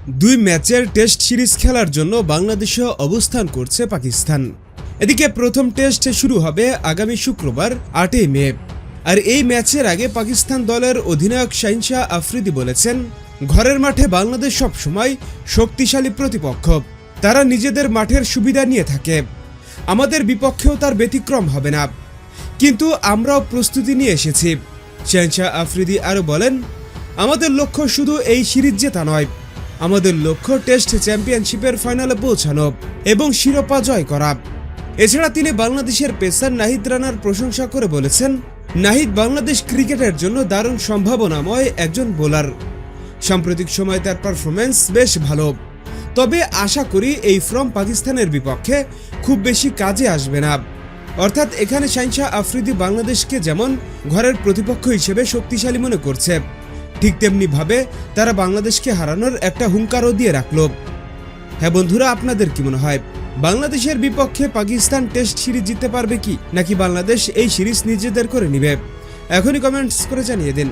দুই ম্যাচের test series খেলার জন্য বাংলাদেশে অবস্থান করছে পাকিস্তান। এদিকে প্রথম টেস্ট শুরু হবে আগামী শুক্রবার ৮ই মে। আর এই ম্যাচের আগে পাকিস্তান দলের অধিনায়ক শাহিন শাহ আফ্রিদি বলেছেন, ঘরের মাঠে বাংলাদেশ সবসময় শক্তিশালী প্রতিপক্ষ, তারা নিজেদের মাঠের সুবিধা নিয়ে থাকে, আমাদের বিপক্ষেও তার ব্যতিক্রম হবে না, কিন্তু আমরাও প্রস্তুতি নিয়ে এসেছি। শাহিন শাহ আফ্রিদি আরও বলেন, আমাদের লক্ষ্য শুধু এই সিরিজ জেতা নয়, আমাদের লক্ষ্য টেস্ট চ্যাম্পিয়নশিপের ফাইনালে পৌঁছানো এবং শিরোপা জয় করা। এছাড়া তিনি বাংলাদেশের পেসার নাহিদ রানার প্রশংসা করে বলেছেন, নাহিদ বাংলাদেশ ক্রিকেটের জন্য দারুণ সম্ভাবনাময় একজন বোলার। সাম্প্রতিক সময়ে তার পারফরমেন্স বেশ ভালো, তবে আশা করি এই ফর্ম পাকিস্তানের বিপক্ষে খুব বেশি কাজে আসবে না। অর্থাৎ এখানে শাহিন শাহ আফ্রিদি বাংলাদেশকে যেমন ঘরের প্রতিপক্ষ হিসেবে শক্তিশালী মনে করছে, ঠিক তেমনি ভাবে তারা বাংলাদেশকে হারানোর একটা হুঙ্কারও দিয়ে রাখল। হ্যাঁ বন্ধুরা, আপনাদের কি মনে হয়, বাংলাদেশের বিপক্ষে পাকিস্তান টেস্ট সিরিজ জিততে পারবে কি, নাকি বাংলাদেশ এই সিরিজ নিজেদের করে নিবে? এখনই কমেন্টস করে জানিয়ে দিন।